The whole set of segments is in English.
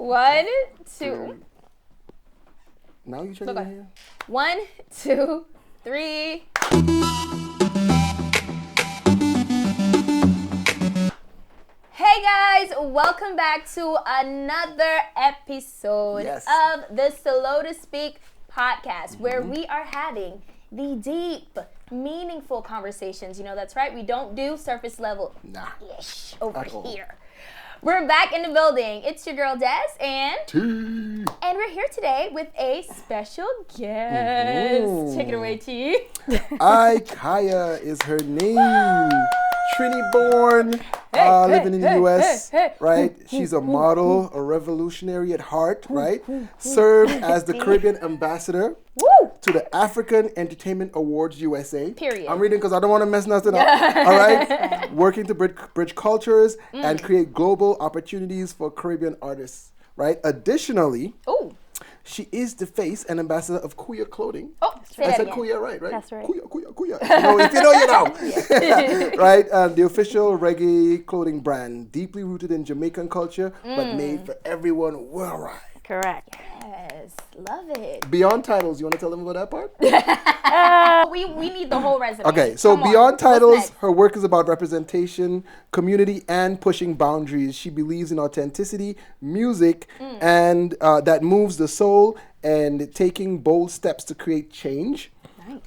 1, 2. Now you try to get here. 1, 2, 3. Hey guys, welcome back to another episode of the Slow to Speak podcast, where we are having the deep, meaningful conversations. You know, that's right. We don't do surface level ish over here. We're back in the building. It's your girl Des and and we're here today with a special guest. Take it away, T. iiKaya is her name. Trini-born, living in the U.S., right? She's a model, a revolutionary at heart, right? Served as the Caribbean ambassador to the African Entertainment Awards USA. Period. I'm reading because I don't want to mess nothing up. All right? Working to bridge cultures and create global opportunities for Caribbean artists, right? Additionally, she is the face and ambassador of Kuya clothing. Say I said again. Kuya, right? That's right. Kuya. If you know, you know. Right? The official reggae clothing brand, deeply rooted in Jamaican culture, but made for everyone worldwide. Correct. Yes, love it. Beyond titles, you want to tell them about that part? We need the whole resume. Okay, so Come on. beyond What's titles, next? her work is about representation, community, and pushing boundaries. She believes in authenticity, music, and that moves the soul, and taking bold steps to create change.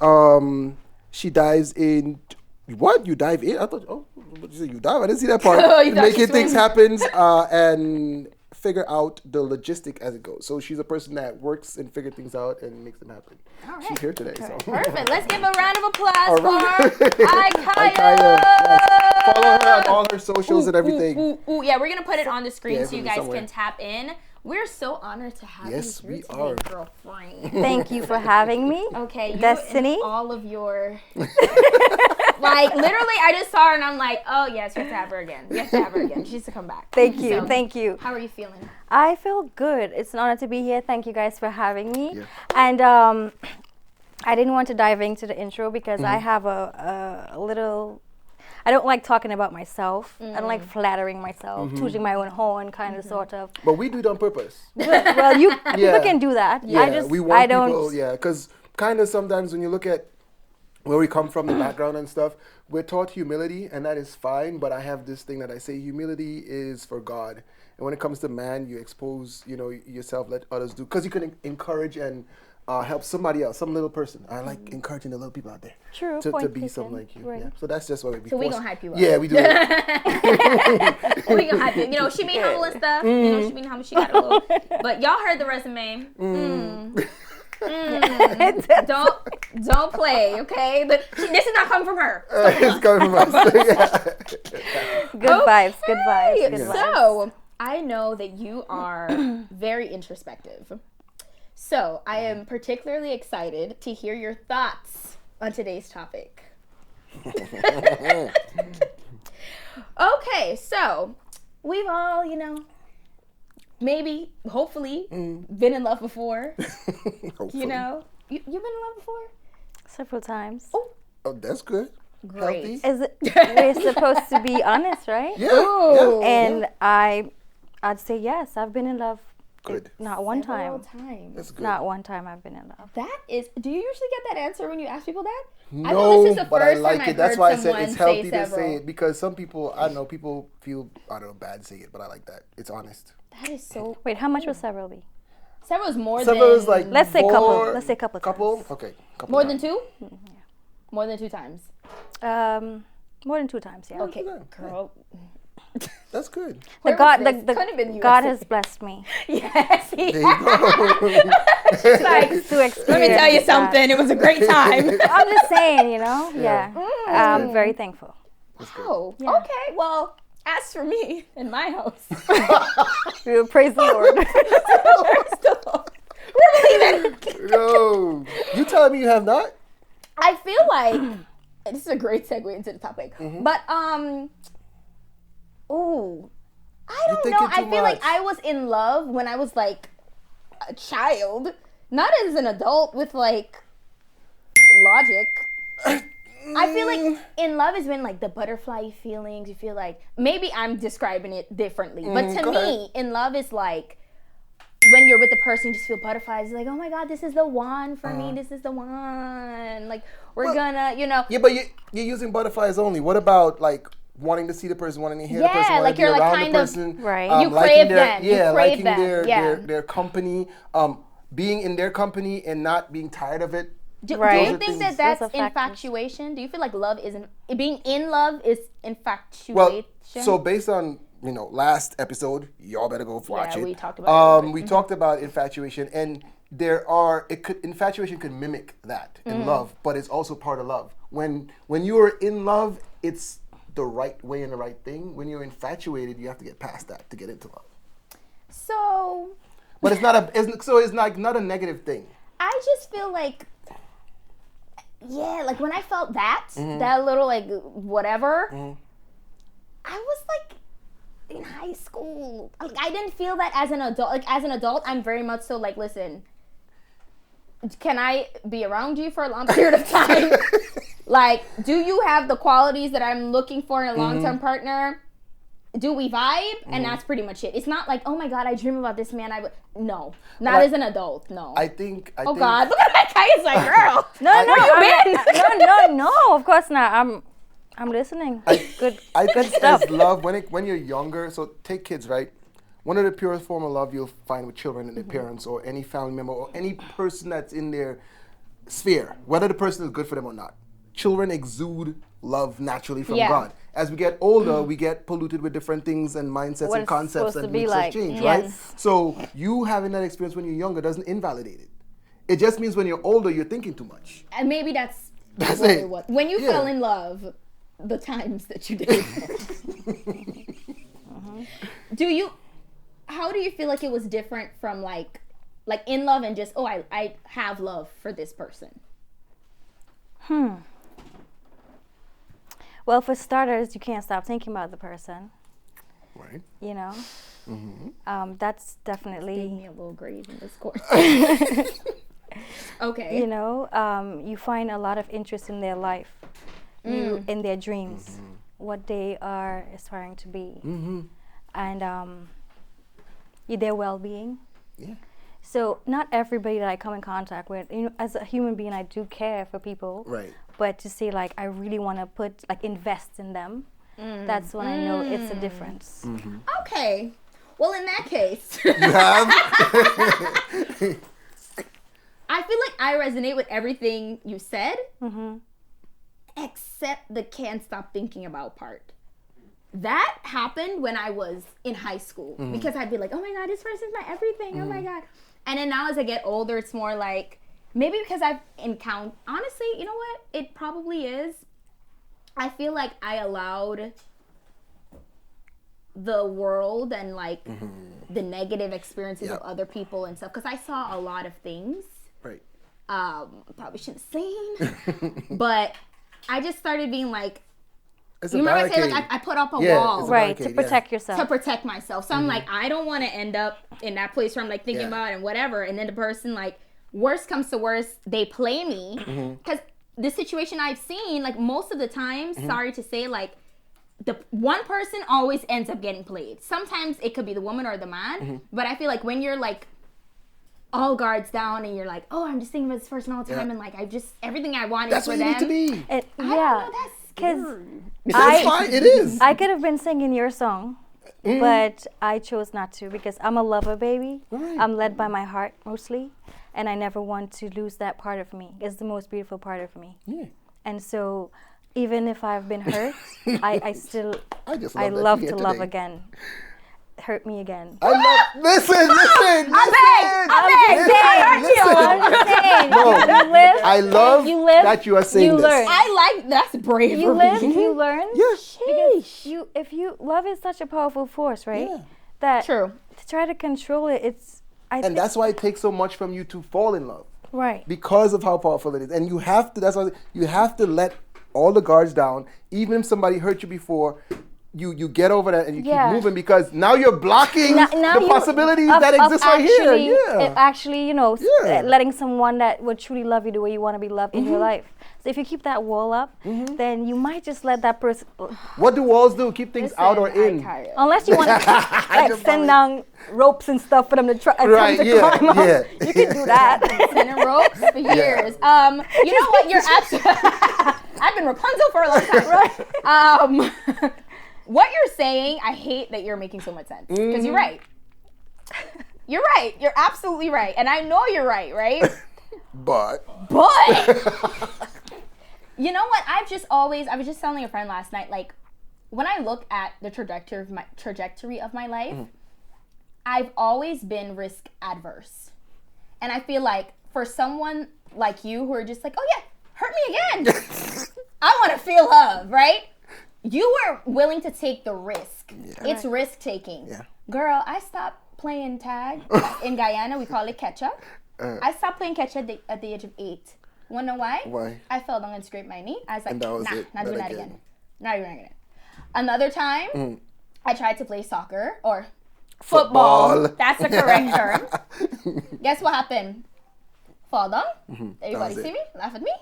Nice. She dives in. What? You dive in? I thought. Oh, what you say? You dive? I didn't see that part. You thought Making she things swims. happen and figure out the logistic as it goes. So she's a person that works and figure things out and makes them happen. All right. She's here today. So. Perfect. Let's give a round of applause All right. for iiKaya. Yes. Follow her on all her socials and everything. Yeah, we're gonna put it on the screen Yeah, so you it'll be guys somewhere. can tap in. We're so honored to have Yes, you we here today, are. girlfriend. Thank you for having me. Okay, you Destiny. and all of your like literally, I just saw her and I'm like, oh yes, we have to have her again. We have to have her again. She needs to come back. Thank you. So, Thank you. How are you feeling? I feel good. It's an honor to be here. Thank you guys for having me. Yeah. And I didn't want to dive into the intro because I have a little. I don't like talking about myself. I don't like flattering myself, tooting my own horn, kind of, sort of. But we do it on purpose. Well, people can do that. Yeah, we want I don't. people, because kind of sometimes when you look at where we come from, the background and stuff, we're taught humility, and that is fine, but I have this thing that I say, humility is for God. And when it comes to man, you expose, yourself, let others do, because you can encourage and help somebody else, some little person. I like encouraging the little people out there. True. To point be taken. something like you. Right. Yeah. So that's just why we So we gonna hype you up. Yeah, we do it. We gonna hype you. You know, she be humble and stuff. You know, she be humble. She got a little. But y'all heard the resume. Don't play, okay? This is not coming from her. It's coming from us. Good vibes. Good vibes. Good vibes. So I know that you are very introspective. So I am particularly excited to hear your thoughts on today's topic. Okay, so we've all, maybe, hopefully, been in love before. Hopefully. You've been in love before? Several times. Oh, that's good. Great. Healthy. Is it? We're supposed to be honest, right? Yeah. Ooh. And I'd say yes. I've been in love. Good. Not one Several time. times. That's good. Not one time I've been in love. That is, do you usually get that answer when you ask people that? I No, know this is the but I first like time it. I've That's heard why I said someone it's healthy say to several. say it, because some people, I don't know, people feel, bad saying it, but I like that. It's honest. That is so. Wait, how much would several be? Several is more Several than. is like Let's say four- couple. Let's say couple. Couple? Times. Okay. Couple More times. than two? More than 2 times. More than 2 times. Yeah. Okay, Yeah. girl. That's good. Where God, was this? Could have been God USA. has blessed me. Yes, he There you go. She's like, To experience let me tell you that. something. It was a great time. I'm just saying, Yeah. I'm very thankful. Oh, Yeah. okay. Well, as for me in my house, We will praise the Lord. we're believing. No. You telling me you have not? I feel like and this is a great segue into the topic. But ooh, I don't thinking know. I too feel like much. I was in love when I was like a child, not as an adult with like logic. I feel like in love is when like the butterfly feelings. You feel like maybe I'm describing it differently, but to go me, ahead. in love is like when you're with the person, you just feel butterflies. It's like, oh my God, this is the one for me. This is the one. Like, we're gonna, Yeah, but you're using butterflies only. What about like wanting to see the person, wanting to hear the person, wanting like to be you're like around kind the of person, right. You crave their, them. You crave them. their company, being in their company and not being tired of it. Do you think things- that's Those are factors. infatuation? Do you feel like love isn't being in love is infatuation? Well, so based on last episode, y'all better go watch it. we talked about it. We talked about infatuation, and infatuation could mimic that in love, but it's also part of love. When you are in love, it's the right way and the right thing. When you're infatuated, you have to get past that to get into love. So, but it's not a negative thing. I just feel like, like when I felt that little like whatever, I was like in high school. Like I didn't feel that as an adult. Like as an adult, I'm very much so like, listen, can I be around you for a long period of time? Like, do you have the qualities that I'm looking for in a long-term partner? Do we vibe? And that's pretty much it. It's not like, oh my God, I dream about this man. No, not as an adult. No. I think. God, look at that guy. It's like, girl. No, Where you been? no, of course not. I'm listening. Good stuff. As love, when you're younger, so take kids, right? One of the purest form of love you'll find with children and their parents or any family member or any person that's in their sphere, whether the person is good for them or not. Children exude love naturally from God. As we get older, we get polluted with different things and mindsets and concepts that makes us change, right? So you having that experience when you're younger doesn't invalidate it. It just means when you're older, you're thinking too much. And maybe that's what it. it was. When you fell in love, the times that you did. How do you feel like it was different from like in love and just, I have love for this person? Well, for starters, you can't stop thinking about the person. Right. That's definitely. Gave me a little grade in this course. Okay. You find a lot of interest in their life, in their dreams, what they are aspiring to be, and their well-being. Yeah. So not everybody that I come in contact with, as a human being, I do care for people. Right. But to say like I really want to invest in them, that's when I know it's a difference. Okay. Well, in that case, You have? I feel like I resonate with everything you said, except the can't stop thinking about part. That happened when I was in high school because I'd be like, oh my God, this person's my everything. Oh my God. And then now as I get older, it's more like, maybe because I've encountered, honestly, you know what? It probably is. I feel like I allowed the world and like the negative experiences of other people and stuff. Because I saw a lot of things. Right. Probably shouldn't have seen. But I just started being like, It's you remember I said like I put up a wall. Right, to protect yourself. To protect myself. So I'm like, I don't want to end up in that place where I'm like thinking about it and whatever. And then the person like, worst comes to worst, they play me. Because the situation I've seen, like most of the time, sorry to say, like the one person always ends up getting played. Sometimes it could be the woman or the man. But I feel like when you're like all guards down and you're like, oh, I'm just thinking about this person all the time and like I just everything I want is for them. That's what you need to be. I don't know, that's scary. That's fine. It is. I could have been singing your song, but I chose not to because I'm a lover baby. Right. I'm led by my heart mostly, and I never want to lose that part of me. It's the most beautiful part of me. Yeah. And so, even if I've been hurt, I still I love to love again. Hurt me again. Listen. I love you live, that you are saying you this. learn. I like that's brave. You live, you learn. Yes. Because love is such a powerful force, right? Yeah. That True. to try to control it, And that's why it takes so much from you to fall in love. right. Because of how powerful it is. And you have to, that's why you have to let all the guards down. Even if somebody hurt you before, you get over that and you keep moving because now you're blocking the possibilities that exist right here. Actually, letting someone that would truly love you the way you want to be loved in your life. So if you keep that wall up, then you might just let that person. What do walls do? Keep things out or in? Unless you want to like send down ropes and stuff for them to try Right, to yeah, climb up. yeah. You can do that. Sending ropes for years. You know what? You're absolutely. I've been Rapunzel for a long time. Right. What you're saying, I hate that you're making so much sense because you're right. You're right. You're absolutely right, and I know you're right. Right. But you know what? I was just telling a friend last night, like, when I look at the trajectory of my life, I've always been risk adverse. And I feel like for someone like you who are just like, oh yeah, hurt me again. I want to feel love, right? You were willing to take the risk. Yeah. It's risk taking. Yeah. Girl, I stopped playing tag. In Guyana, we call it catch up. I stopped playing catch up at the age of 8. Wanna know why? Why? I fell down and scraped my knee. I was like, not doing that again. Not doing that again. Another time, I tried to play soccer or football. That's the correct term. Guess what happened? Fall down. Everybody see me? Laugh at me?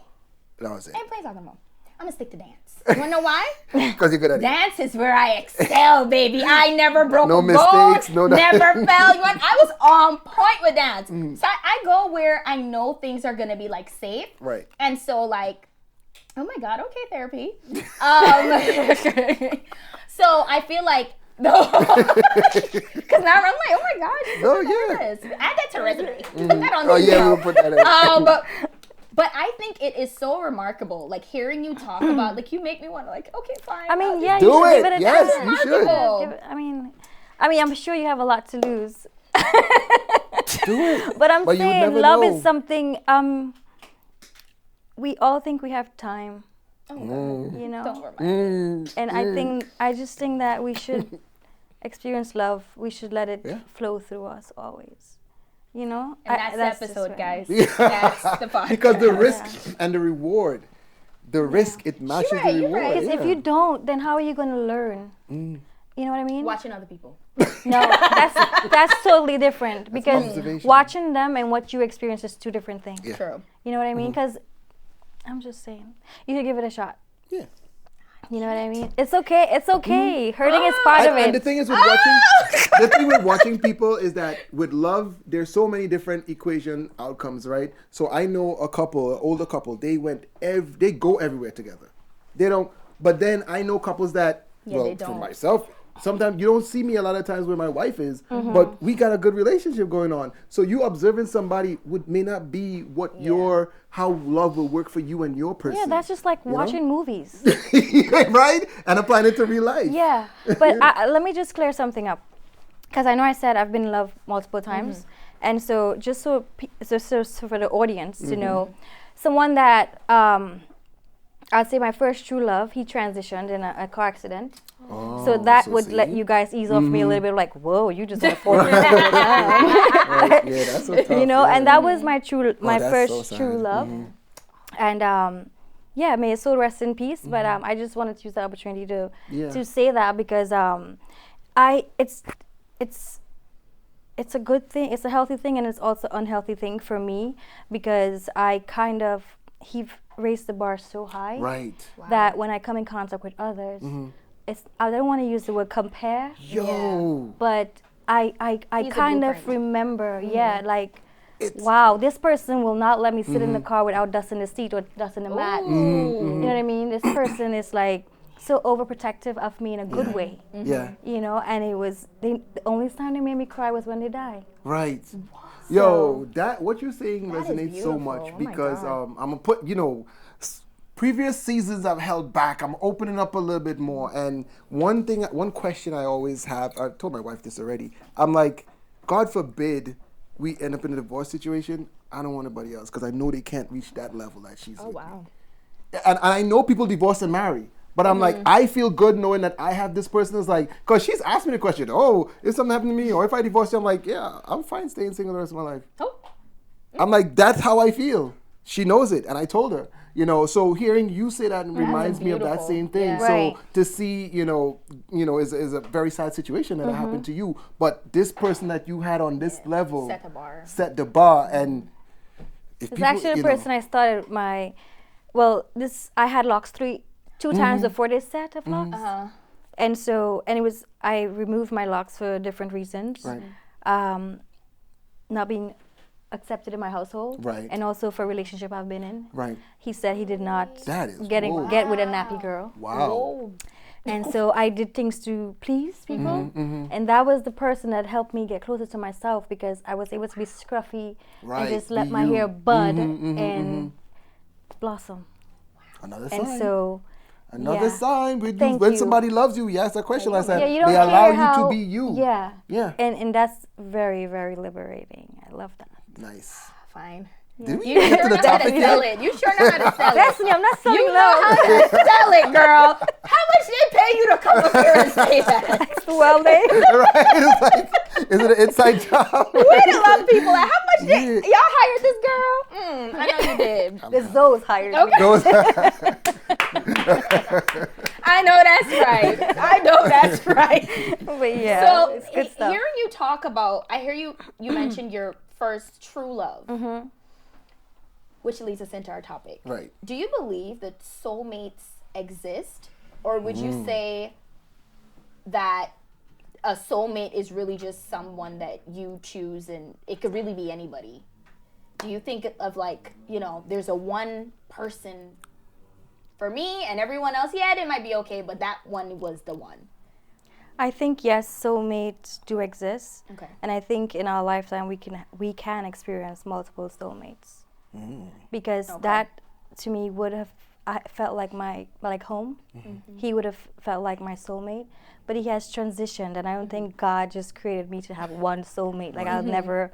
That was it. I ain't playing soccer anymore. I'm gonna stick to dance. You wanna know why? Because you're good at it. Dance is where I excel, baby. I never broke no a mistakes, bone, no never fell. I was on point with dance. So I go where I know things are gonna be like safe. Right. And so like, oh my God, okay, therapy. So I feel like no, because now I'm like, oh my God, this. Add that to resume. Put that on the email. We'll put that in. But I think it is so remarkable, like hearing you talk about, like you make me want to, like, okay, fine. I mean, yeah, do you should it. give it a Yes, try. you should. I mean, I'm sure you have a lot to lose. Do it. But I'm saying love know. is something. We all think we have time. You know. Don't remind me. And I just think that we should experience love. We should let it flow through us always. You know, and that's the episode, guys. That's the podcast. Because the risk and the reward, the risk it matches the reward. Right. Because if you don't, then how are you going to learn? You know what I mean? Watching other people. No, that's totally different. Because watching them and what you experience is two different things. Yeah. True. You know what I mean? Because I'm just saying, you should give it a shot. Yeah. You know what I mean? It's okay. It's okay. Hurting is part of it. And the thing is with watching people is that with love, there's so many different equation outcomes, right? So I know a couple, an older couple, they go everywhere together. They don't, but then I know couples that, for myself, sometimes you don't see me a lot of times where my wife is, but we got a good relationship going on. So you observing somebody may not be what how love will work for you and your person. Yeah, that's just like watching movies. Right? And applying it to real life. Yeah, but let me just clear something up. Because I know I said I've been in love multiple times. And so just so for the audience to know, someone that, I'd say my first true love, he transitioned in a car accident. So that would let you guys ease off me a little bit, like, whoa, you just want to force me. Right. Yeah, that's so tough. You know, and that was my first true love. And may his soul rest in peace. But I just wanted to use the opportunity to say that because it's a good thing, it's a healthy thing, and it's also an unhealthy thing for me because he raised the bar so high that when I come in contact with others, I don't want to use the word compare, but I kind of remember, like, wow, this person will not let me sit in the car without dusting the seat or dusting the mat. You know what I mean? This person is like so overprotective of me in a good way. Yeah. You know, and it was the only time they made me cry was when they died. Right. Yo, what you're saying resonates so much because I'm gonna put, previous seasons I've held back. I'm opening up a little bit more. And one question I always have, I told my wife this already. I'm like, God forbid we end up in a divorce situation. I don't want anybody else because I know they can't reach that level that she's with me. And I know people divorce and marry. But I'm like, I feel good knowing that I have this person that's like, because she's asked me the question, if something happened to me or if I divorce you, I'm like, yeah, I'm fine staying single the rest of my life. I'm like, that's how I feel. She knows it. And I told her, so hearing you say that reminds me of that same thing. Yeah. So to see, is a very sad situation that happened to you. But this person that you had on this level set the bar. And if it's actually the person I started I had locks two times before this set of locks. And I removed my locks for different reasons. Right. Not being accepted in my household. Right. And also for a relationship I've been in. Right. He said he did not That is get with a nappy girl. Wow. Whoa. And so I did things to please people. And that was the person that helped me get closer to myself, because I was able to be scruffy and just let my hair bud and blossom. Another sign. And so another sign. Thank when you. somebody loves you, you ask that question last time. Yeah, you don't they care allow how, you to be you. Yeah. Yeah. And that's very, very liberating. I love that. Nice. Fine. Did we You get sure to the know how to topic sell yet? it. You sure know how to sell it. Destiny, I'm not selling You low. know how to sell it, girl. How much did they pay you to come up here and say that? Well, they. Right? It's like, is it an inside job? Where did a lot of people at? How much did y'all hired this girl? I know you did. It's those hired me. Okay. Those- I know that's right. I know that's right. But yeah, So it's good stuff. hearing you talk about, I hear you mentioned your first true love, which leads us into our topic. Right. Do you believe that soulmates exist, or would you say that a soulmate is really just someone that you choose, and it could really be anybody? Do you think of like, there's a one person for me and everyone else, it might be okay, but that one was the one? I think yes, soulmates do exist. Okay. And I think in our lifetime we can experience multiple soulmates. Because that to me would have felt like my home. He would have felt like my soulmate, but he has transitioned, and I don't think God just created me to have one soulmate. Like I'll never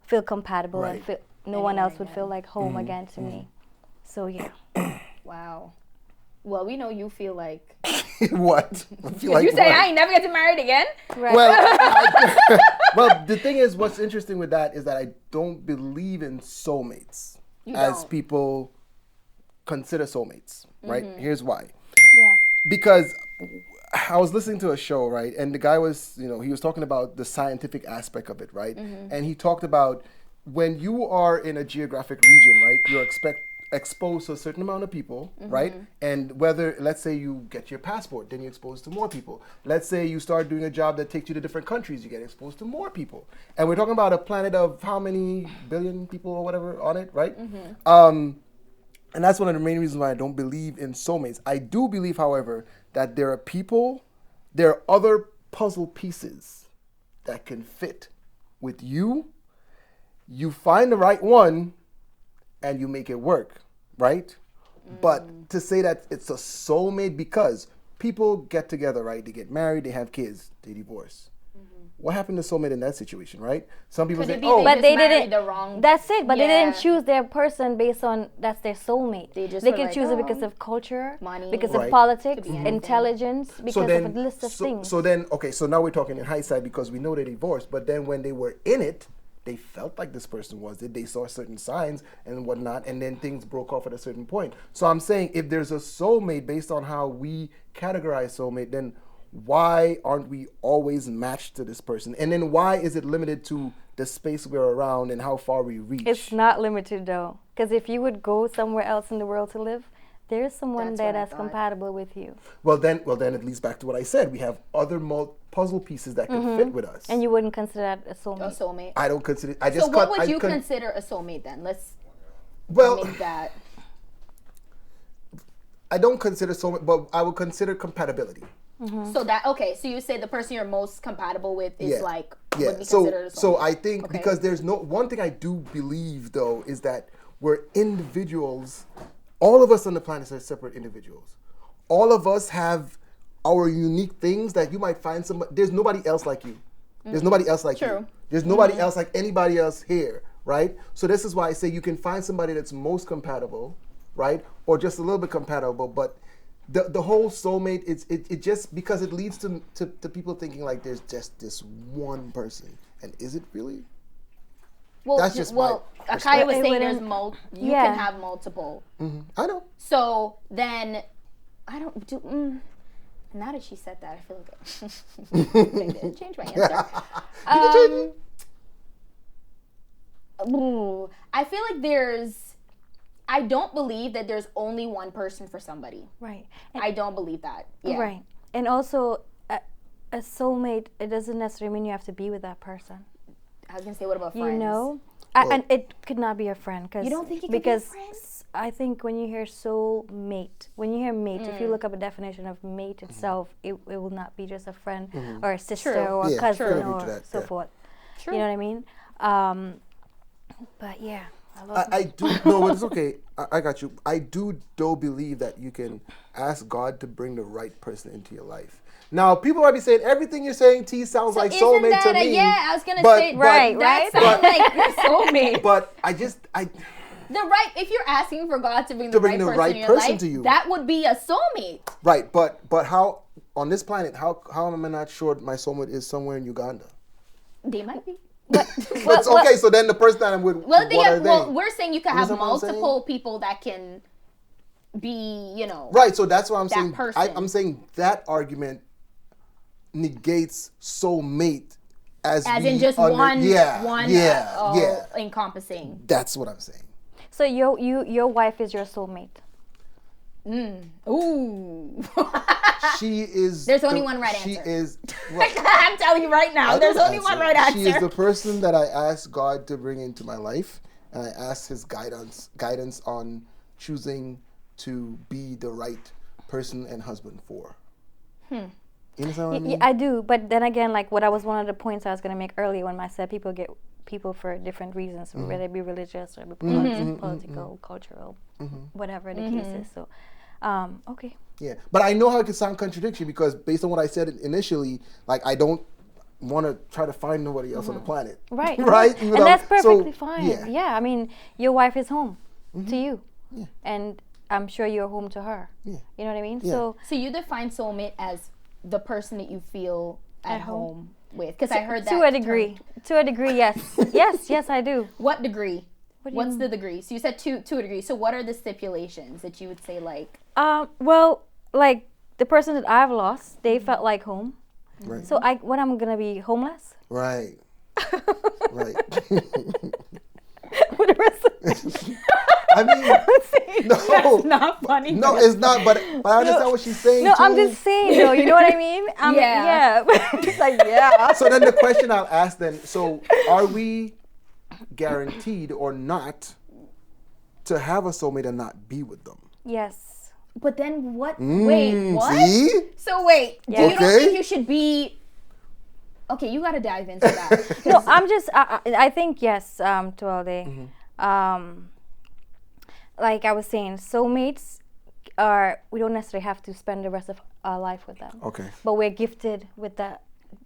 feel compatible and feel, no one else would feel like home again to me. So yeah. Wow. Well, we know you feel like. What? I feel like You say what? I ain't never getting married again? Right. Well, well, the thing is, what's interesting with that is that I don't believe in soulmates as don't. people consider soulmates, right? Here's why. Yeah. Because I was listening to a show, right? And the guy was, he was talking about the scientific aspect of it, right? And he talked about when you are in a geographic region, right? You're exposed to a certain amount of people, right? And whether, let's say you get your passport, then you're exposed to more people. Let's say you start doing a job that takes you to different countries, you get exposed to more people. And we're talking about a planet of how many billion people or whatever on it, right? And that's one of the main reasons why I don't believe in soulmates. I do believe, however, that there are other puzzle pieces that can fit with you. You find the right one and you make it work, right? But to say that it's a soulmate, because people get together, right? They get married, they have kids, they divorce. What happened to soulmate in that situation, right? Some people say, But they didn't. The wrong. That's it. But they didn't Yeah. choose their person based on that's their soulmate. They just They were can like, choose it oh, because of culture, money. because Right. of politics, Could be anything. intelligence, because of a list of things. So then, okay, so now we're talking in hindsight because we know they divorced, but then when they were in it, they felt like this person was it. They saw certain signs and whatnot, and then things broke off at a certain point. So I'm saying if there's a soulmate based on how we categorize soulmate, then why aren't we always matched to this person? And then why is it limited to the space we're around and how far we reach? It's not limited though, because if you would go somewhere else in the world to live, there's someone That's there what I that's thought. compatible with you, Well, then it leads back to what I said. We have other puzzle pieces that can fit with us. and you wouldn't consider that a A soulmate. soulmate. I don't consider. I just. So what would you consider a soulmate then? Let's Well, make that. I don't consider soulmate, but I would consider compatibility. So that so you say the person you're most compatible with is would be So considered a soulmate. so I think Okay. because there's no one thing I do believe though is that we're individuals. All of us on the planet are separate individuals. All of us have our unique things that you might find somebody. There's nobody else like you. There's nobody else like True. you. There's nobody else like anybody else here, right? So this is why I say you can find somebody that's most compatible, right, or just a little bit compatible, but. The whole soulmate, it just because it leads to people thinking like there's just this one person, and is it really? Well, That's just iiKaya was It saying wouldn't- there's you Yeah. can have multiple. I know. So then, I don't do. Now that she said that, I feel like change my answer. I feel like I don't believe that there's only one person for somebody. Right. I don't believe that. Yeah. Right. And also, a soulmate, it doesn't necessarily mean you have to be with that person. I was gonna say, what about friends? You know, and it could not be a friend. Cause you don't think it could be a friend? I think when you hear soulmate, when you hear mate, if you look up a definition of mate itself, it will not be just a friend or a sister or a cousin or so forth. True. You know what I mean? But yeah. I do no, but it's okay. I got you. I do though believe that you can ask God to bring the right person into your life. Now, people might be saying everything you're saying, T, sounds like soulmate to me. Yeah, I was gonna say that sounds like your soulmate. But if you're asking for God to bring the right person in your life, to you, that would be a soulmate. Right, but how on this planet? How am I not sure my soulmate is somewhere in Uganda? They might be. Okay, so then the person that I'm with, we're saying you can have multiple people that can be, you know. Right, so that's why I'm saying. Person. I'm saying that argument negates soulmate as in just one encompassing. That's what I'm saying. So your wife is your soulmate. Ooh. She is. There's only one right answer. She is. Well, I'm telling you right now. There's only one right answer. She is the person that I asked God to bring into my life, and I asked His guidance on choosing to be the right person and husband for. You understand what I mean? Yeah, I do, but then again, like one of the points I was going to make earlier when I said people get people for different reasons, whether it be religious or political, cultural, whatever the case is. So, okay. Yeah, but I know how it can sound contradiction because based on what I said initially, like I don't want to try to find nobody else on the planet. Right. Right? And that's perfectly fine. Yeah, I mean, your wife is home to you. Yeah. And I'm sure you're home to her. Yeah. You know what I mean? Yeah. So you define soulmate as the person that you feel at home with? Because I heard that. To a degree. To a degree, yes. yes, I do. What degree? What's the degree? So you said to a degree. So what are the stipulations that you would say like? Well, like the person that I've lost, they felt like home. Right. So I'm gonna be homeless? Right. Right. With the rest of I mean, no, that's not funny. No, it's not. But I understand what she's saying. No, too. I'm just saying though. You know what I mean? Yeah. It's like So then the question I'll ask then: so are we guaranteed or not to have a soulmate and not be with them? Yes. But then what? Wait, what? See? So wait, you don't think you should be? Okay, you got to dive into that. No, I'm just. I think yes. To all day. Like I was saying, soulmates we don't necessarily have to spend the rest of our life with them. Okay. But we're gifted with that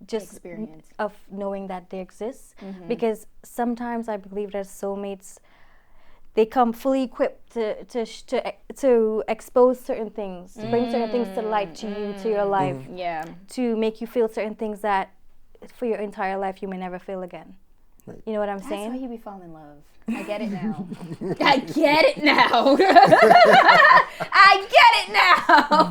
just experience of knowing that they exist. Because sometimes I believe that soulmates, they come fully equipped to expose certain things, to bring certain things to light to you, to your life. Yeah. To make you feel certain things that for your entire life you may never feel again. Right. You know what I'm saying? That's why you be falling in love. I get it now. I get it now. I get it now.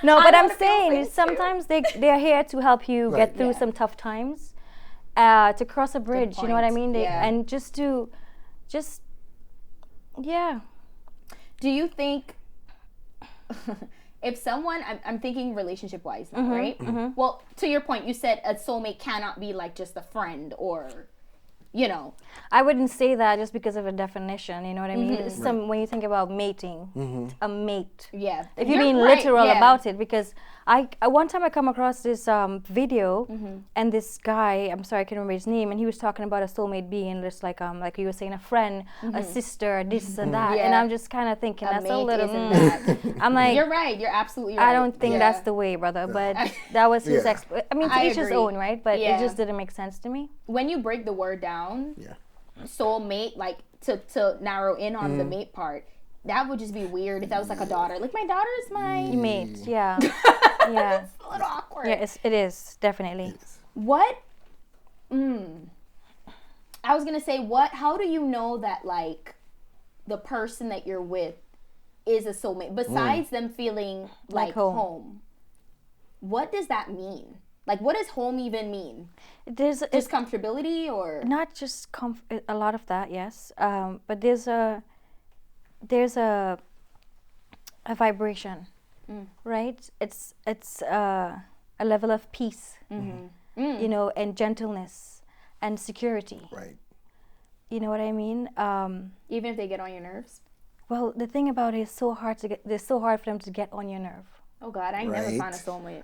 No, but I'm saying sometimes they're here to help you get through some tough times, to cross a bridge. You know what I mean? And do you think if someone, I'm thinking relationship wise now, right? Well, to your point, you said a soulmate cannot be like just a friend or, you know. I wouldn't say that just because of a definition, you know what I mean? When you think about mating, a mate. Yeah. If you're being literal about it, because one time I come across this video and this guy, I'm sorry I can't remember his name, and he was talking about a soulmate being just like you were saying, a friend, a sister, this and that, and I'm just kind of thinking that's a little. I'm like, you're right. You're absolutely right. I don't think that's the way, brother. But that was his. I mean, to each his own, right? But it just didn't make sense to me. When you break the word down, soulmate, like to narrow in on the mate part. That would just be weird if that was like a daughter. Like, my daughter is my mate. Yeah. Yeah. It's a little awkward. Yeah, it is definitely. What? I was gonna say, how do you know that like the person that you're with is a soulmate? Besides them feeling like home. What does that mean? Like, what does home even mean? There's Just comfortability, or not just a lot of that, yes. But there's a vibration, right? It's a level of peace, you know, and gentleness and security. Right. You know what I mean? even if they get on your nerves? Well, the thing about it is so hard to get. It's so hard for them to get on your nerve. Oh God, I ain't never Right. found a soulmate.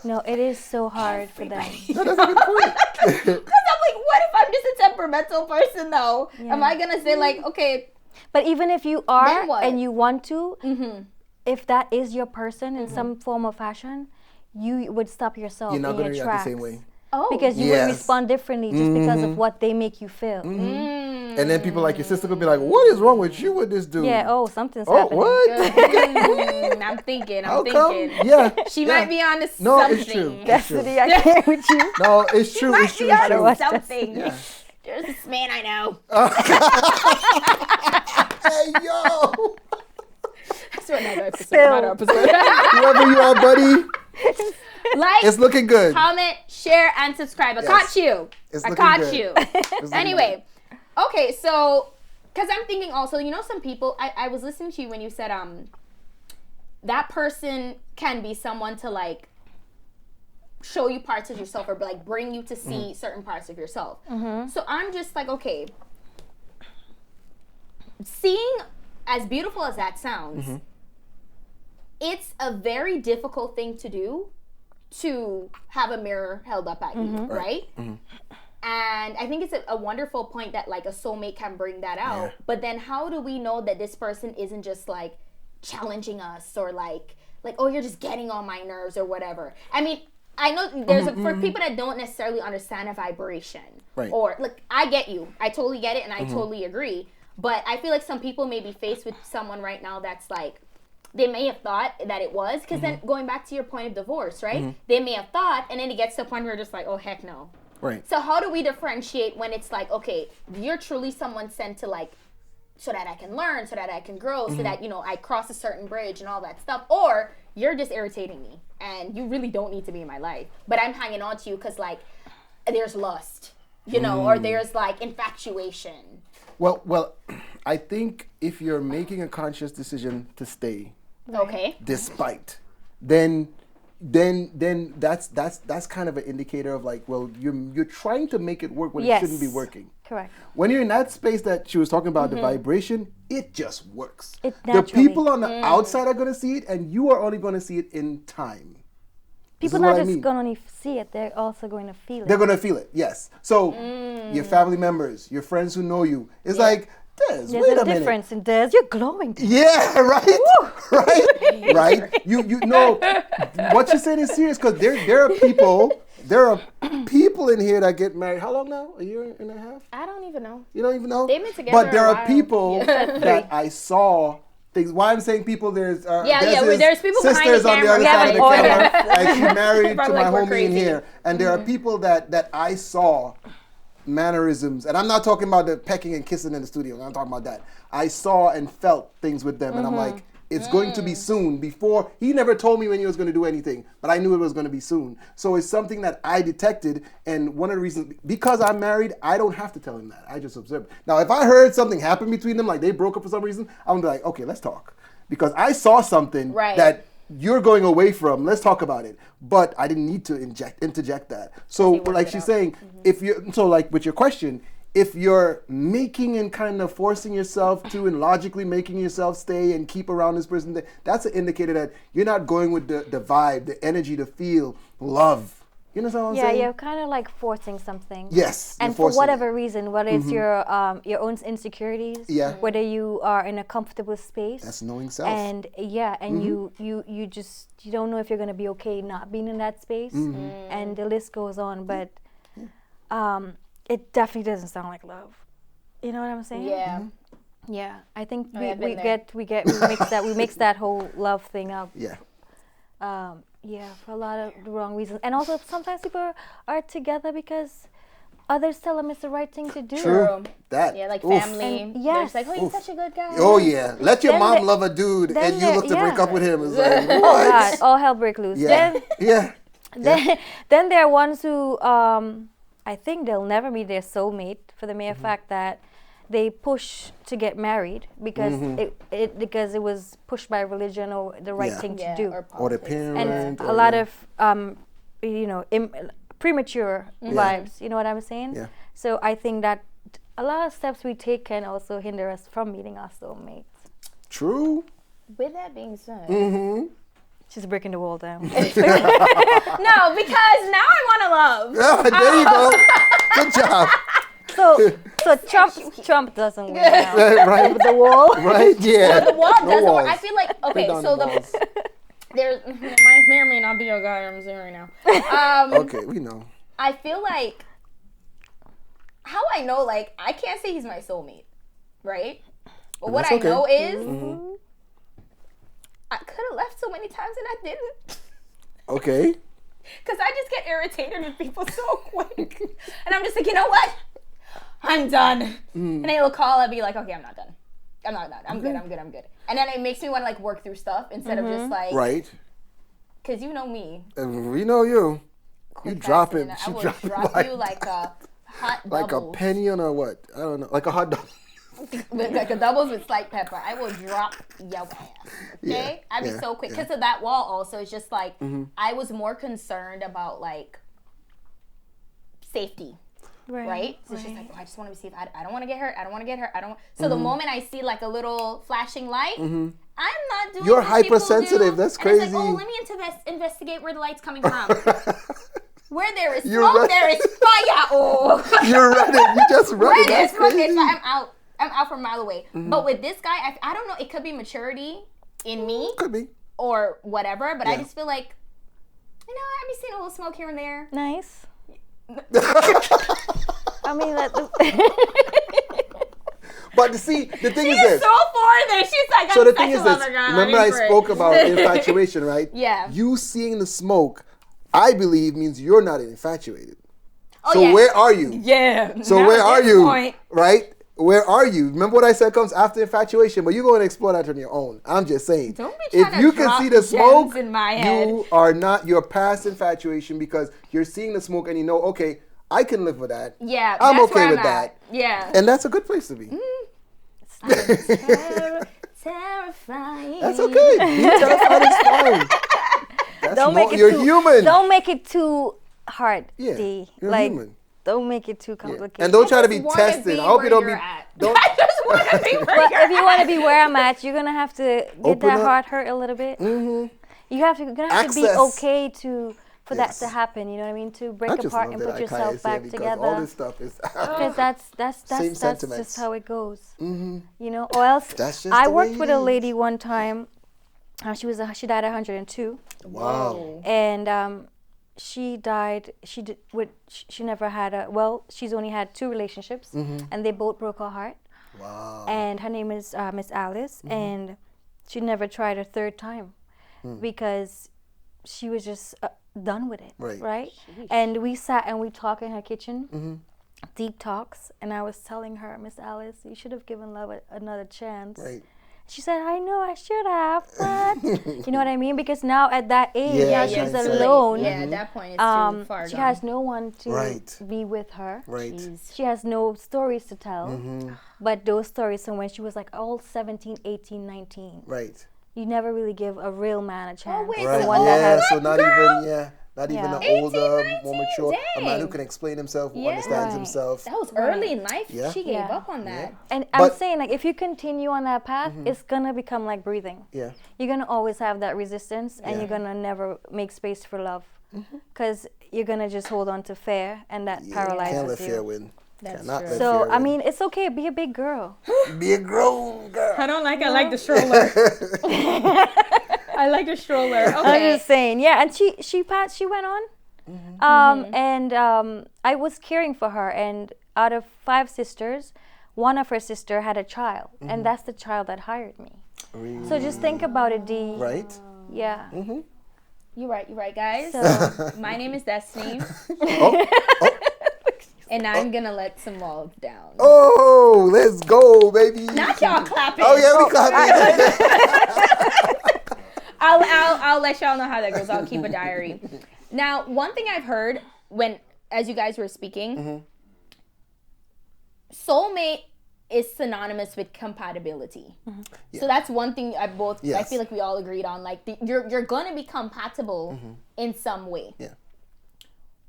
No, it is so hard for them. No, that's a good point. Because I'm like, what if I'm just a temperamental person though? Yeah. Am I gonna say like, okay, But even if you are Then what? and you want to, if that is your person in some form or fashion, you would stop yourself You're not in going your to react tracks. the same way. oh, Because you Yes. would respond differently just because of what they make you feel. And then people like your sister could be like, what is wrong with you with this dude? Yeah, oh, something's Oh, happening. what? I'm thinking. How I'm come? thinking. Yeah. She yeah. might be on to No, something. it's true. Destiny, I can't with you. No, it's true. Might It's true. be It's on true. to What's something. Yeah. There's this man I know. Hey, yo. That's for another episode. Spill. Another episode. Whoever you are, buddy, Like, it's looking good. comment, share, and subscribe. I Yes. caught you. It's I looking caught good. you. It's looking Anyway, okay, so because I'm thinking also, you know, some people. I was listening to you when you said that person can be someone to like show you parts of yourself or like bring you to see certain parts of yourself. So I'm just like, okay, seeing as beautiful as that sounds, it's a very difficult thing to do, to have a mirror held up at you, right? And I think it's a wonderful point that like a soulmate can bring that out. Yeah. But then how do we know that this person isn't just like challenging us or like oh, you're just getting on my nerves or whatever? I mean, I know there's for people that don't necessarily understand a vibration, Right. or like I get you, I totally get it, and I totally agree. But I feel like some people may be faced with someone right now that's like, they may have thought that it was, because then going back to your point of divorce, right? They may have thought, and then it gets to a point where you're just like, oh heck no. Right. So how do we differentiate when it's like, okay, you're truly someone sent to like, so that I can learn, so that I can grow, so that, you know, I cross a certain bridge and all that stuff, or you're just irritating me and you really don't need to be in my life, but I'm hanging on to you because like there's lust, you know, or there's like infatuation. Well, I think if you're making a conscious decision to stay, Okay. despite, then that's kind of an indicator of like, well, you're trying to make it work when Yes. it shouldn't be working. Correct. When you're in that space that she was talking about, the vibration, it just works. It The naturally- people on the outside are going to see it, and you are only going to see it in time. This People is not what I just mean. going to see it, they're also going to feel it. They're going to feel it, yes. So your family members, your friends who know you, it's like, Des, There's wait a a minute. difference in this. You're glowing. Des. Yeah, right, right. You know what you're saying is serious, because there are people in here that get married. How long now? A year and a half? I don't even know. You don't even know. They've been together But there a are while. people that I saw. Things. Why I'm saying people? There's there's people behind sisters the on the camera. other We side of the have an camera. audience. And she married to Probably my like we're homie in crazy. here, and there are people that I saw mannerisms, and I'm not talking about the pecking and kissing in the studio. I'm not talking about that. I saw and felt things with them, and I'm like, it's going to be soon. Before, he never told me when he was going to do anything, but I knew it was going to be soon. So it's something that I detected, and one of the reasons, because I'm married, I don't have to tell him that. I just observe. Now, if I heard something happen between them, like they broke up for some reason, I'm gonna be like, okay, let's talk, because I saw something that you're going away from. Let's talk about it. But I didn't need to interject that. So like she's saying, if you're, so like with your question, if you're making and kind of forcing yourself to and logically making yourself stay and keep around this person, that's an indicator that you're not going with the vibe, the energy, to feel love. You know what I'm saying? Yeah, you're kind of like forcing something. Yes. And for whatever reason, whether it's your own insecurities, whether you are in a comfortable space. That's knowing self. And you just, you don't know if you're going to be okay not being in that space. And the list goes on. But it definitely doesn't sound like love. You know what I'm saying? Yeah. Yeah. I think I've we been mix that whole love thing up. Yeah. Yeah, for a lot of the wrong reasons. And also sometimes people are together because others tell them it's the right thing to do. True. That. Yeah, like Oof. family. And yes. There's like, oh, he's such a good guy. Oh yeah, let your Then mom the- love a dude then and you the- look to break yeah. up with him. It's like Oh what? God, all hell break loose. Yeah, yeah. Then there are ones who I think they'll never meet their soulmate for the mere fact that they push to get married because because it was pushed by religion or the right Yeah. thing to Yeah, do. Or the politics. parent. And or a lot the- of premature vibes. You know what I'm saying? Yeah. So I think that a lot of steps we take can also hinder us from meeting our soulmates. True. With that being said, She's breaking the wall down. no, because now I want to love. There you go. Good job. So Trump doesn't win now. Right. With the wall. Right. Yeah. The wall No doesn't work. walls. I feel like okay. Put down So the the walls. there may or may not be a guy I'm seeing right now. Okay, we know. I feel like how I know, like I can't say he's my soulmate, right? But what that's I okay. know is I could have left so many times and I didn't. Okay. Because I just get irritated with people so quick. And I'm just like, you know what? I'm done. And they'll call, I'll be like, okay, I'm not done. I'm not done. I'm good. And then it makes me want to like work through stuff instead of just like, Right. because you know me. And we know you. You quick drop fast, it. and I She will drop it drop you like a hot like a doubles. penny on a what? I don't know. Like a hot dog. Like a doubles with slight pepper. I will drop your ass. Okay? I'd be so quick. Because of that wall also, it's just like, I was more concerned about like safety. Right? So it's just like, oh, I just want to be safe. I don't want to get hurt. I don't want to get hurt. I don't. So the moment I see like a little flashing light, I'm not doing. You're what people hypersensitive. do. That's And it's like, crazy. oh, let me investigate where the light's coming from. Where there is You're smoke, right. there is fire. Oh, You're running. You just where running. there's That's smoke, there's crazy. fire. I'm out from a mile away. But with this guy, I don't know. It could be maturity in me Could be. or whatever. But I Yeah. just feel like, you know, I've been seeing a little smoke here and there. Nice. I mean, But see, the thing is She's this. so for this. She's like, So I'm the thing such is a this. lover girl. Remember I spoke about infatuation, right? Yeah. You seeing the smoke, I believe, means you're not infatuated. Oh, So yeah. where are you? Yeah. So Now where at are this you? point- Right? Where are you? Remember what I said comes after infatuation, but you go and explore that on your own. I'm just saying. Don't be If trying to you can drop see the gems smoke, in my you are not, you're past infatuation because you're seeing the smoke and you know, okay, I can live with that. Yeah. I'm that's okay where with I'm that. at. Yeah. And that's a good place to be. Terrifying. That's okay. Being terrified is fine. That's don't make it you're too, human. Don't make it too hard. Yeah, D. you're like, human. don't make it too Yeah. complicated. And don't try to I be just wanna tested. be I hope where you don't you're be. at. Don't. I just want to be where But you're if you want to be where I'm at, you're gonna have to get Open that up. heart hurt a little bit. Mhm. You're gonna have to be Access. okay for Yes. that to happen. You know what I mean? To break I just apart love and that put iiKaya yourself is here back because together. all this stuff is. Because that's Same just sentiments. how it goes. Mhm. You know, or else That's just I the way worked it with a is. lady one time. She died at 102, Wow. and she died. She never had she's only had 2 relationships, and they both broke her heart. Wow. And her name is Miss Alice, and she never tried a third time because she was just done with it, Right. And we sat and we talked in her kitchen, deep talks, and I was telling her, Miss Alice, you should have given love another chance. Right. She said, I know I should have, but you know what I mean? Because now at that age, Yeah, now she's hindsight. alone. Yeah, at that point, it's too far She gone. has no one to Right. be with her. Right. Jeez. She has no stories to tell. But those stories from when she was like all 17, 18, 19. Right. You never really give a real man a chance. wait, Right. so one that Yeah. has- So not girl? even not even Yeah. an 18, older, 19, more mature, a man who dang. can explain himself, who Yeah. understands Right. himself. That was early in life. Yeah. She gave Yeah. up on that. And I'm But- saying, like, if you continue on that path, it's gonna become like breathing. Yeah. You're gonna always have that resistance, and Yeah. you're gonna never make space for love, because you're gonna just hold on to fear, and that Can't paralyzes let you. fear win. That's Cannot true. let So fear I win. mean, it's okay. Be a big girl. Be a grown girl. I like the stroller. I like the stroller. I'm Okay. just saying, yeah. And she passed. She went on, and I was caring for her. And out of 5 sisters, one of her sister had a child, and that's the child that hired me. So just think about it, D. Right. Yeah. You're right, guys. So My name is Destiny. Oh. And I'm gonna let some walls down. Oh, let's go, baby. Not y'all clapping. Oh yeah, we clapping. I'll let y'all know how that goes. I'll keep a diary. Now, one thing I've heard as you guys were speaking, soulmate is synonymous with compatibility. Yeah. So that's one thing I feel like we all agreed on. Like you're going to be compatible in some way. Yeah.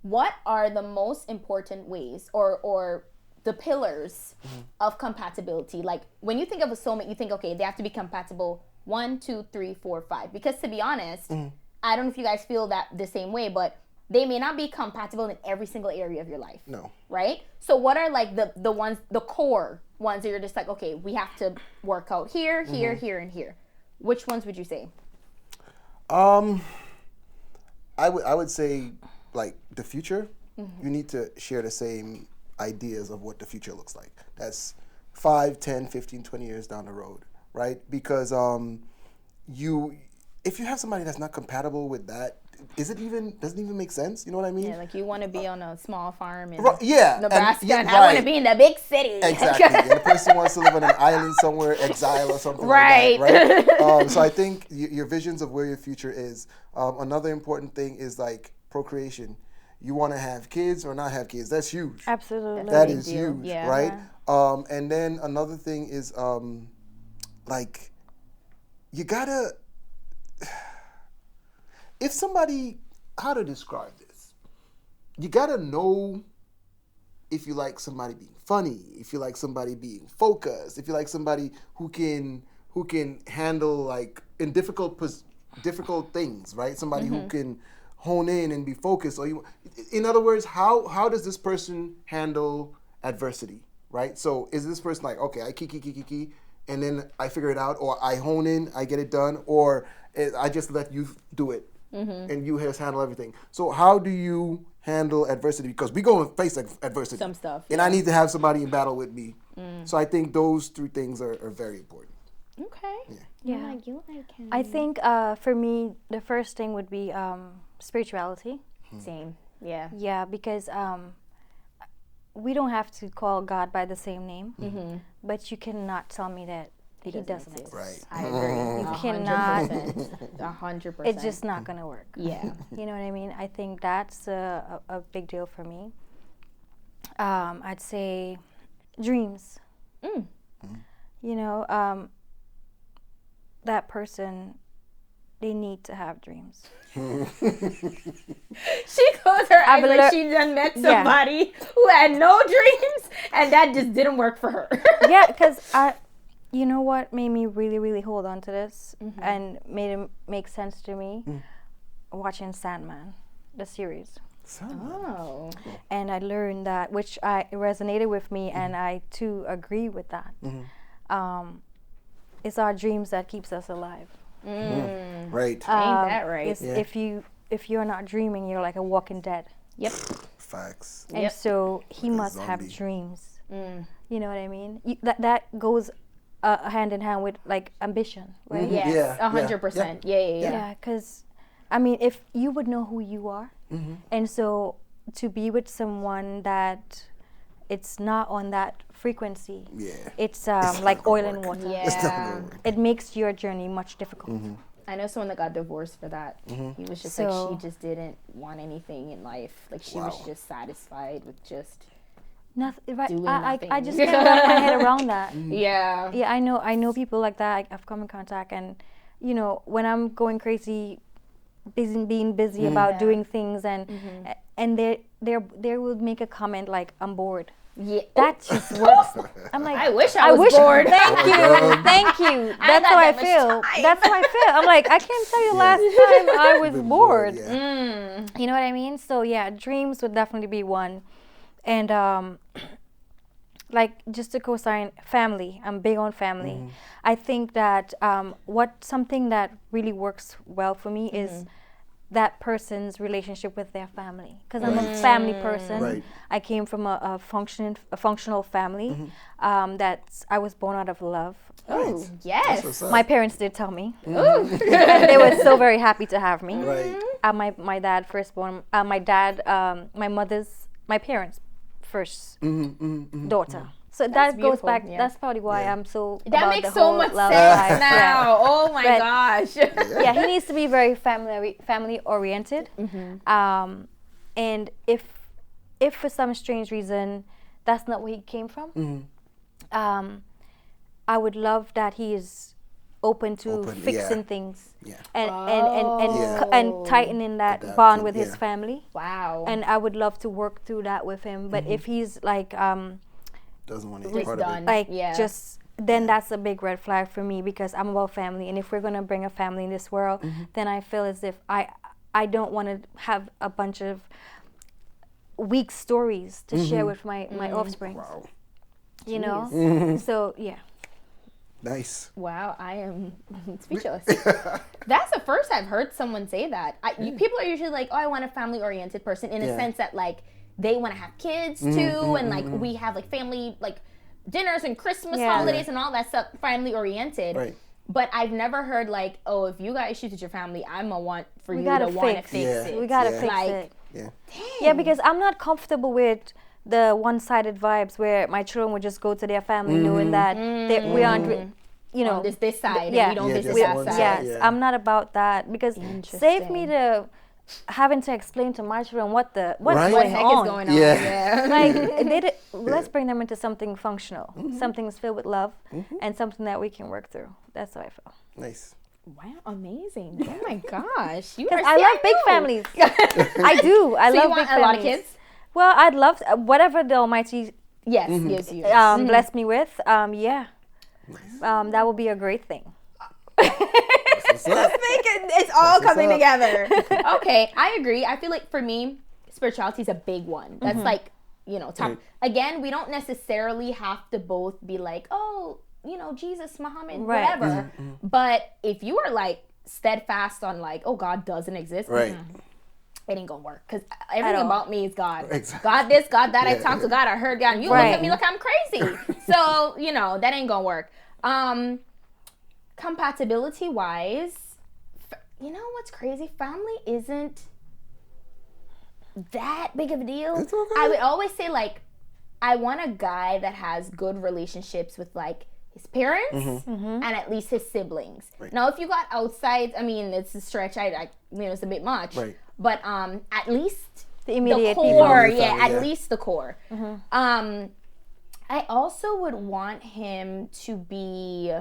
What are the most important ways or the pillars of compatibility? Like when you think of a soulmate, you think, okay, they have to be compatible 1, 2, 3, 4, 5. Because to be honest, I don't know if you guys feel that the same way, but they may not be compatible in every single area of your life. No. Right? So what are like the core ones that you're just like, okay, we have to work out here, here, here, and here. Which ones would you say? I would say like the future. You need to share the same ideas of what the future looks like. That's 5, 10, 15, 20 years down the road, right? Because if you have somebody that's not compatible with that, doesn't even make sense? You know what I mean? Yeah, like you want to be on a small farm in Nebraska, and I want to be in the big city. Exactly. And the person wants to live on an island somewhere, exile or something like that, right? So I think your visions of where your future is. Another important thing is like procreation. You want to have kids or not have kids. That's huge. Absolutely. That is huge, right? And then another thing is like you gotta... If somebody, how to describe this? You gotta know if you like somebody being funny, if you like somebody being focused, if you like somebody who can handle like in difficult things, right? Somebody who can hone in and be focused. In other words, how does this person handle adversity, right? So is this person like, okay, I kiki, and then I figure it out, or I hone in, I get it done, or I just let you do it. And you just handle everything. So how do you handle adversity? Because we go and face adversity. Some stuff. And I need to have somebody in battle with me. So I think those 3 things are very important. Okay. Yeah. You like him. I think for me, the first thing would be spirituality. Same. Yeah. Yeah, because we don't have to call God by the same name, but you cannot tell me that he doesn't exist. Right. I agree. You cannot. 100%. It's just not going to work. Yeah. You know what I mean? I think that's a big deal for me. I'd say dreams. You know, that person, they need to have dreams. She closed her eyes like she done met somebody who had no dreams, and that just didn't work for her. Yeah, because you know what made me really, really hold on to this and made it make sense to me? Watching Sandman, the series. Oh. And I learned that, which resonated with me, and I too agree with that. It's our dreams that keeps us alive. Right. Ain't that right? If you're not dreaming, you're like a walking dead. Yep. Facts. And so he must have dreams. You know what I mean? That goes hand in hand with like ambition, right? Yes, 100%. Yeah. Because I mean, if you would know who you are, and so to be with someone that it's not on that frequency, it's like oil and water. Yeah. It makes your journey much difficult. I know someone that got divorced for that. He was just like, she just didn't want anything in life. Like she was just satisfied with just nothing. Right? Doing I nothing. just can't wrap my head around that. Yeah. Yeah, I know people like that. I've come in contact, and you know, when I'm going crazy, being busy about doing things, and they will make a comment like, "I'm bored." Yeah. That just works. I'm like, I wish I was bored. Thank you. That's how I feel. That's how I feel. I'm like, I can't tell you last time I was bored. You know what I mean? So yeah, dreams would definitely be one. And like just to co-sign, family. I'm big on family. I think that something that really works well for me is that person's relationship with their family, because I'm a family person. I came from a functional family. I was born out of love. Oh, yes. My parents did tell me. And they were so very happy to have me. Right. My dad firstborn. My parents' first daughter. So That's that goes beautiful, back. yeah. That's probably why I'm so. That about makes the so whole much love sense life. now. Yeah. Oh my But- gosh. Yeah, he needs to be very family oriented. And if for some strange reason that's not where he came from, I would love that he is open to fixing things and tightening that bond with his family. Wow. And I would love to work through that with him. But if he's like Doesn't want to Just be part done. of it. like Yeah. just then that's a big red flag for me, because I'm about family, and if we're gonna bring a family in this world, then I feel as if I don't want to have a bunch of weak stories to share with my offspring. Wow. You know, so yeah. Nice. Wow, I am speechless. That's the first I've heard someone say that. People are usually like, oh, I want a family-oriented person, in a sense that like they want to have kids too, and like we have like family like dinners and Christmas holidays and all that stuff, family-oriented. Right. But I've never heard like, oh, if you got issues with your family, I'm gonna want for We you gotta to want to fix fix it. We gotta Yeah. fix Like, it. Yeah. Yeah, because I'm not comfortable with the one-sided vibes where my children would just go to their family knowing that we aren't, you know, on this side, yeah. and we don't Yeah, visit just that one side. side. Yes, Yeah. I'm not about that, because save me the having to explain to my children what's Right? What the going heck on. is going on? Yeah. Like let's bring them into something functional, something filled with love, and something that we can work through. That's how I feel. Nice. Wow, amazing. Oh my gosh. You are, I love big families. I do. I So love you want big a families. lot of kids? Well, I'd love whatever the Almighty Yes, gives you. bless me with. Yeah. That would be a great thing. What's up? It's all That's what's coming up. together. Okay, I agree. I feel like for me, spirituality is a big one. That's like, you know, top. Again, we don't necessarily have to both be like, oh, you know, Jesus, Muhammad, Right. whatever. But if you are like steadfast on like, oh, God doesn't exist, Right. it ain't gonna work, because everything all. about me is God. Exactly. God this, God that. I Yeah. talk to God. I heard God. And you look Right. at me like I'm crazy. So you know that ain't gonna work. Compatibility wise, you know what's crazy? Family isn't that big of a deal. It's okay. I would always say like, I want a guy that has good relationships with like his parents and at least his siblings. Right. Now, if you got outside, I mean, it's a stretch. I you know, it's a bit much. Right. But at least The immediate the people. core, Immediate family, at yeah. least the core. I also would want him to be.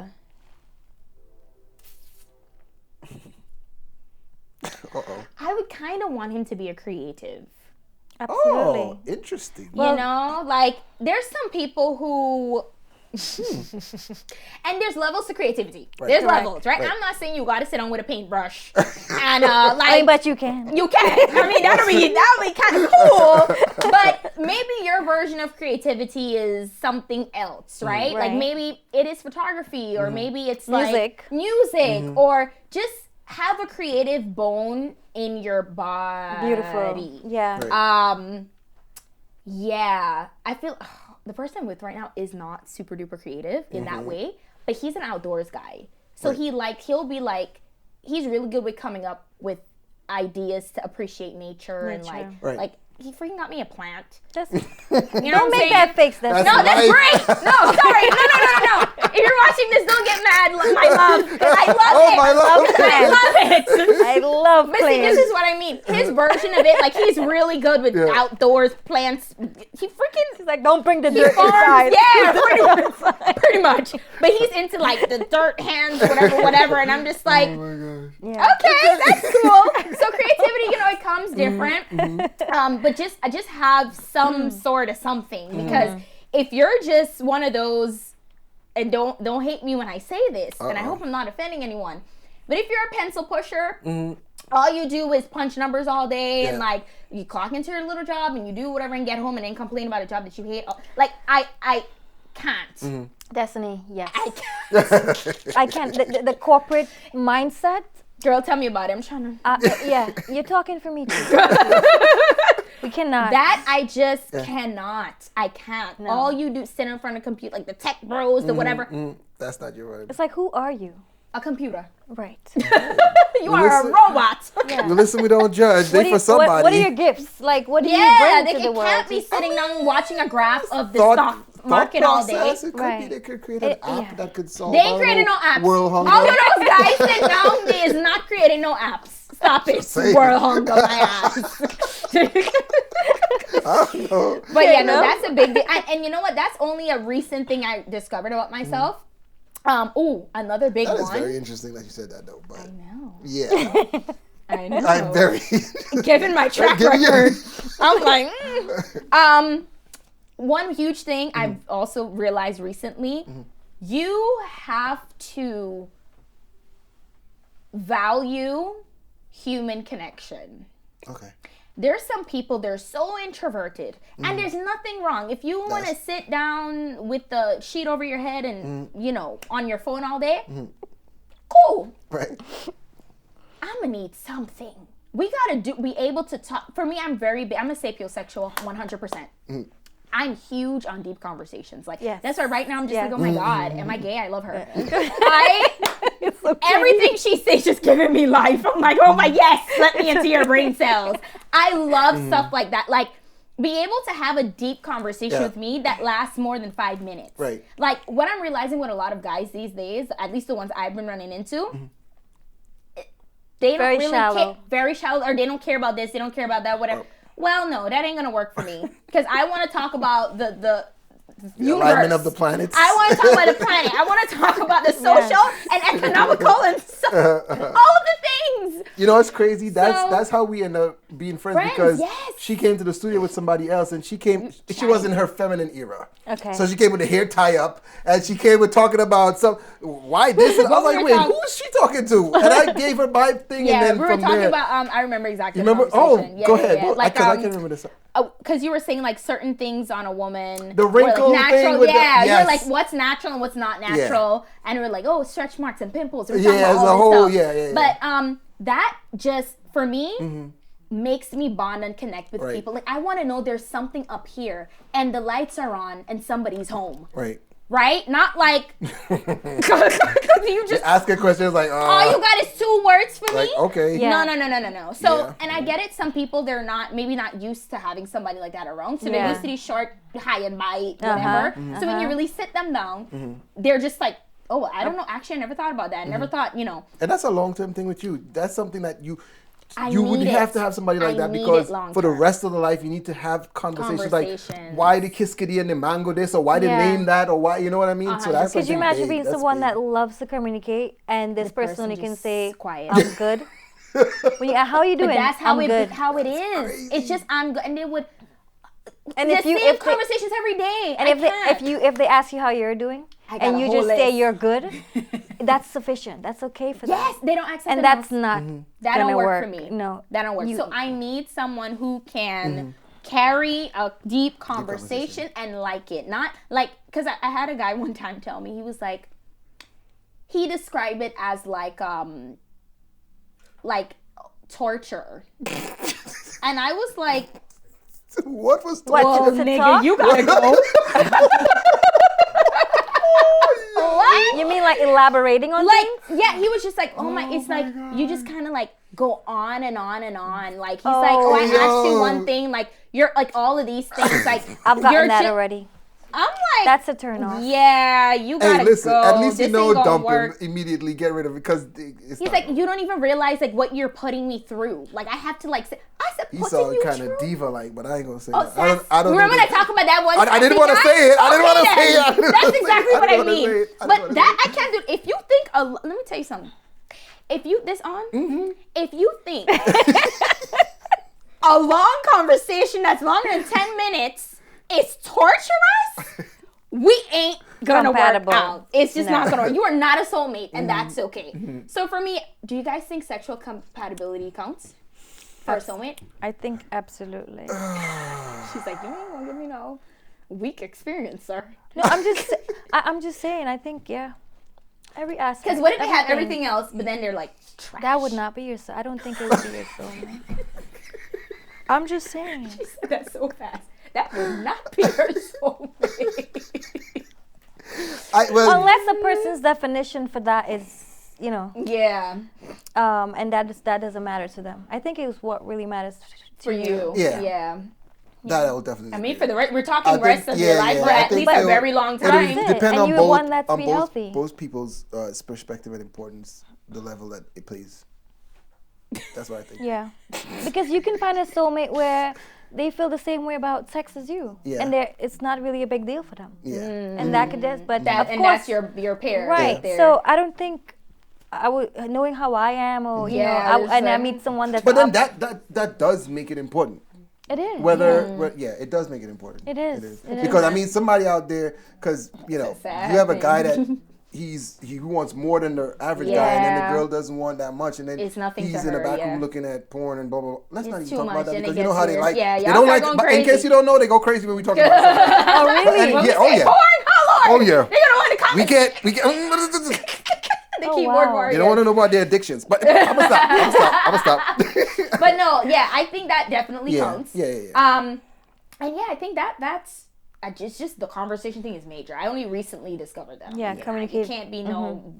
Uh-oh. I would kind of want him to be a creative. Absolutely. Oh, interesting. You know, like there's some people who. And there's levels to creativity. Right. There's Correct. levels, right? Right. I'm not saying you got to sit on with a paintbrush and like. But you can. You can. I mean, that'll be kind of cool. But maybe your version of creativity is something else, right? Like Right. maybe it is photography, or maybe it's Music. like music, or just have a creative bone in your body. Beautiful. Yeah. Right. Yeah. I feel the person I'm with right now is not super duper creative in that way, but he's an outdoors guy. So Right. he'll be like, he's really good with coming up with ideas to appreciate nature. And like, Right. like he freaking got me a plant. Just You know don't what I'm make saying? that face. That's No, that's Life. great. No, sorry. No. If you're watching this, don't get mad. My love. I love Oh, it. my love. I love it. I love But see, plants. this is what I mean. His version of it, like he's really good with outdoors plants. He freaking It's like, don't bring the he dirt farms. inside. Yeah, pretty much. But he's into like the dirt hands, whatever. And I'm just like, Oh my gosh. Yeah. okay, that's cool. So creativity, you know, it comes different. But just have some sort of something, because if you're just one of those, and don't hate me when I say this, and I hope I'm not offending anyone, but if you're a pencil pusher, all you do is punch numbers all day and like you clock into your little job and you do whatever and get home and then complain about a job that you hate. Like I can't. Destiny, yes. I can't. I can't. The corporate mindset. Girl, tell me about it. I'm trying to. Yeah, you're talking for me too. We cannot. That I just cannot. I can't. All you do is sit in front of a computer, like the tech bros, the whatever. That's not your vibe. It's like, who are you? A computer. Right. You are a robot. Yeah. Well, listen, we don't judge. They for somebody. What are your gifts? Like, what do you Yeah, bring to the it world? can't be sitting down watching a graph of the stock market all day. It could be Right. they could create an app that could solve They ain't creating no apps. world hunger. All of those guys sit down, they is not creating no apps. Stop it. saying. World hunger, my ass. I don't know. But yeah, no, that's a big deal. And you know what? That's only a recent thing I discovered about myself. Another big That one. is very interesting that you said that though. But I know. yeah, I know. I'm very. Given my track Give me your- record, I'm like, one huge thing I've also realized recently, you have to value human connection. Okay. There's some people, they're so introverted, and there's nothing wrong. If you want to sit down with the sheet over your head and, on your phone all day, cool. Right. I'm gonna need something. We gotta be able to talk. For me, I'm a sapiosexual, 100%. I'm huge on deep conversations. Like, that's why right now I'm just like, oh my God, am I gay? I love her. Everything she says just giving me life. I'm like, oh my, yes, let me into your brain cells. I love stuff like that. Like, be able to have a deep conversation with me that lasts more than 5 minutes. Right. Like, what I'm realizing with a lot of guys these days, at least the ones I've been running into, they don't Very really shallow. care. Very shallow, or they don't care about this, they don't care about that, whatever. Well, no, that ain't gonna work for me because I want to talk about the alignment of the planets. I want to talk about the planet. I want to talk about the social and economical and all of the things. You know, it's crazy. That's how we end up being friends because yes. she came to the studio with somebody else and she was in her feminine era. Okay. So she came with the hair tie up and she came with talking about why this. And I was like, wait, who is she talking to? And I gave her my thing and then we were from talking there. about, I remember exactly. You remember? The conversation. Go ahead. Yeah. Like, I can't remember this. Because you were saying like certain things on a woman. The wrinkle like, natural, thing with you're like what's natural and what's not natural, and we're like, oh, stretch marks and pimples. We're talking about all this stuff. But that just for me makes me bond and connect with people. Like I want to know there's something up here, and the lights are on, and somebody's home. Right? Not like you just ask a question. It's like, all you got is 2 words for me. Okay. Yeah. No. So, and I get it. Some people they're maybe not used to having somebody like that around. So they're used to these short, high and might, whatever. So when you really sit them down, they're just like, oh, I don't know. Actually, I never thought about that. I never thought, And that's a long-term thing with you. That's something that you I would need have it. to have somebody like I that need because it long for the term. rest of the life you need to have conversations like why the kiskadi and the mango this or why the name that or why, you know what I mean? So that's Could you something imagine big. being That's someone big. that loves to communicate and this person only can just say, quiet. I'm good? How are you doing? But that's how I'm good. how it is. It's just I'm good, and it would. And the if you same conversations every day. and if they ask you how you're doing and you just say you're good, that's sufficient. That's okay for them. Yes, they don't accept. And that's not that gonna don't work for me. No, that don't work. So I need someone who can carry a deep conversation and like it. Not like because I had a guy one time tell me he was like he described it as like torture, and I was like. What was the Whoa, nigga, you gotta go. What? You mean like elaborating on things? Yeah, he was just like, it's like you just kind of like go on and on and on. Like he's like, I asked you one thing, like you're like all of these things, like I've gotten that already. I'm like, that's a turn off. Yeah, you gotta listen, go. at least this you know dump work. him immediately, get rid of it because he's like, you don't even realize like what you're putting me through. Like I have to like say, I said, he sounded kind of diva like, but I ain't gonna say that. I don't remember when I talked about that one. I didn't want to say it. I didn't want to say it. That's exactly what I mean. But that I can't do. If you think, let me tell you something. If you if you think a long conversation that's longer than 10 minutes is torturous, we ain't gonna work out. It's just not gonna work. You are not a soulmate, and that's okay. So for me, do you guys think sexual compatibility counts for a soulmate? I think absolutely. She's like, you ain't gonna give me no weak experience, sir. No, I'm just saying. I think every aspect. Because what if they have everything else, but then they're like trash? That would not be your soul. I don't think it would be your soulmate. I'm just saying. She said that so fast. That would not be her soulmate. Unless a person's definition for that is you know. Yeah. And that doesn't matter to them. I think it was what really matters For you. Yeah. Yeah. That will definitely. I mean, for the we're talking rest of yeah, your life, yeah, but I at think least a very long time. That's it. Depend And on you both, want that to on be both, healthy. both people's perspective and importance, the level that it plays. That's what I think. Yeah, because you can find a soulmate where they feel the same way about sex as you, Yeah. and it's not really a big deal for them. Yeah. And that could just, but That of and course, that's your pair right. there. So I don't think I would, knowing how I am, or you Yeah, know, I there's meet someone that's But then up- that does make it important. it is Whether it does make it important. It is. It Because is. I mean, somebody out there, because you know, It's a sad you have a thing. guy that he wants more than the average guy, and then the Yeah. girl doesn't want that much, and then It's nothing he's to in the her, back room yeah. looking at porn and blah blah blah. Let's not It's even too talk about much, that and it because you know gets how they weird. like. Yeah, they y'all don't start like. going But in crazy. case you don't know, they go crazy when we talk about stuff. Oh really? Yeah, Say oh yeah. porn? Oh Lord. Oh, yeah. They're gonna want to comment. We get. The Oh, keyboard wow. warrior. They don't want to know about their addictions. But I'm gonna stop. But no, yeah, I think that definitely Yeah, counts. yeah. And yeah, I think that's just the conversation thing is major. I only recently discovered that. Yeah, You communicate. can't be no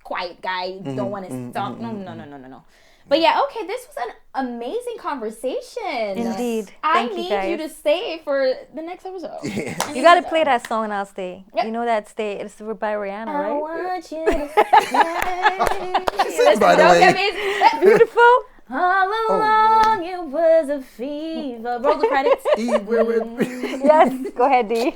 quiet guy. Don't want to talk. No. But yeah, okay, this was an amazing conversation. Indeed. I Thank you, need guys. you to stay for the next episode. Yeah. You gotta play that song and I'll stay. Yep. You know that stay. It's by Rihanna, I right? want you to stay. By the Don't way. get me. Beautiful. All along it was a fever. Roll the credits. Yes. Go ahead, D.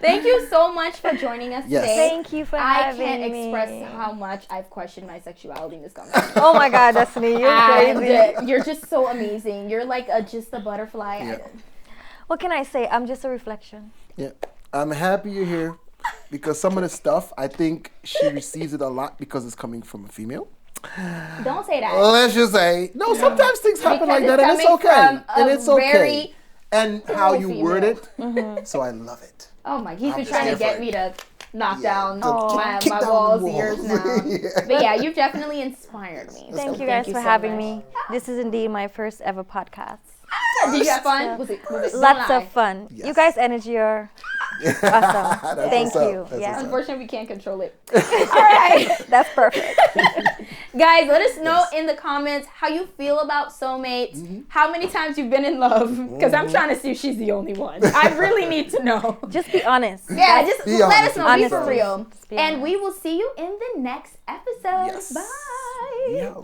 Thank you so much for joining us Yes. today. Thank you for I having can't me. express how much I've questioned my sexuality in this conversation. Oh my God, Destiny, you're crazy. And, you're just so amazing. You're like just a butterfly. Yeah. What can I say? I'm just a reflection. Yeah, I'm happy you're here because some of the stuff I think she receives it a lot because it's coming from a female. Don't say that. Let's just say no. Sometimes things happen Because like it's that, and it's coming okay. from a And it's okay. very And how you cool word female. it, so I love it. Oh my, he's been just trying here to get for me to knock Yeah, down to my kick down the walls walls. ears now. Yeah. But yeah, you've definitely inspired me. Thank So you guys for so having much. me. This is indeed my first ever podcast. Did you have fun? Was it Lots don't lie. of fun. Yes. You guys' energy are awesome. That's Thank what's up. you. That's what's Yeah, up. Unfortunately, we can't control it. All right. that's perfect. Guys, let us know in the comments how you feel about soulmates, how many times you've been in love, because I'm trying to see if she's the only one. I really need to know. Just be honest. Yeah, just Be let honest. us know. Be for Honestly. real. Just be And honest. we will see you in the next episode. Yes. Bye. Yeah.